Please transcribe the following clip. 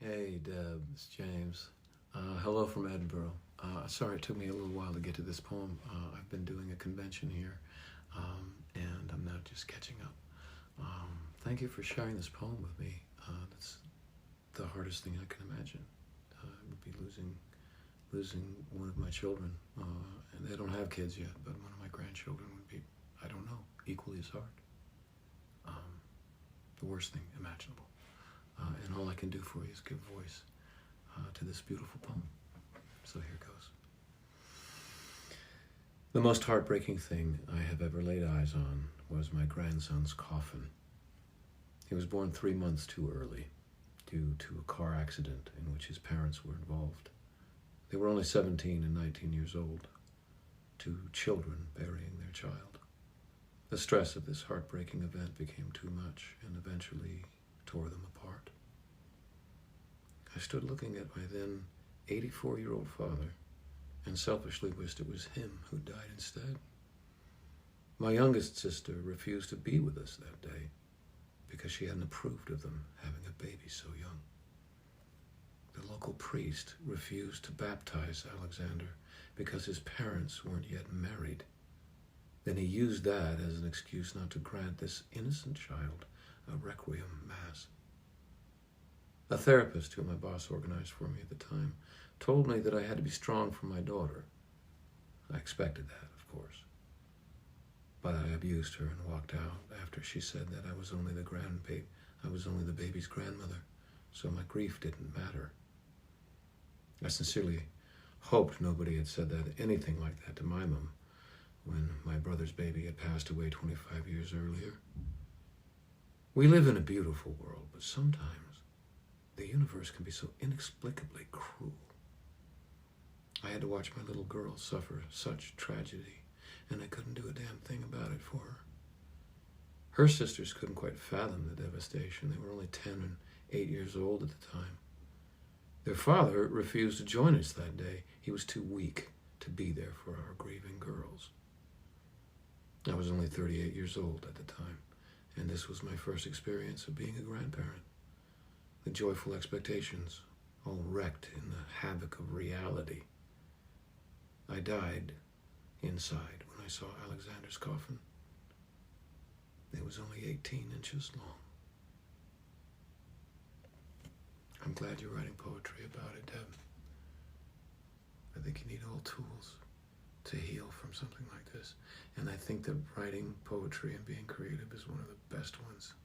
Hey, Deb, it's James. Hello from Edinburgh. Sorry it took me a little while to get to this poem. I've been doing a convention here, and I'm now just catching up. Thank you for sharing this poem with me. That's the hardest thing I can imagine. It would be losing one of my children, and they don't have kids yet, but one of my grandchildren would be, I don't know, equally as hard. The worst thing imaginable. And all I can do for you is give voice to this beautiful poem. So here goes. The most heartbreaking thing I have ever laid eyes on was my grandson's coffin. He was born 3 months too early due to a car accident in which his parents were involved. They were only 17 and 19 years old, 2 children burying their child. The stress of this heartbreaking event became too much and eventually tore them apart. I stood looking at my then 84-year-old father and selfishly wished it was him who died instead. My youngest sister refused to be with us that day because she hadn't approved of them having a baby so young. The local priest refused to baptize Alexander because his parents weren't yet married. Then he used that as an excuse not to grant this innocent child a requiem mass. A therapist who my boss organized for me at the time told me that I had to be strong for my daughter. I expected that, of course. But I abused her and walked out after she said that I was only the baby's grandmother, so my grief didn't matter. I sincerely hoped nobody had said anything like that to my mom when my brother's baby had passed away 25 years earlier. We live in a beautiful world, but sometimes the universe can be so inexplicably cruel. I had to watch my little girl suffer such tragedy, and I couldn't do a damn thing about it for her. Her sisters couldn't quite fathom the devastation. They were only 10 and 8 years old at the time. Their father refused to join us that day. He was too weak to be there for our grieving girls. I was only 38 years old at the time, and this was my first experience of being a grandparent. The joyful expectations all wrecked in the havoc of reality. I died inside when I saw Alexander's coffin. It was only 18 inches long. I'm glad you're writing poetry about it, Deb. I think you need all tools to heal from something like this. And I think that writing poetry and being creative is one of the best ones.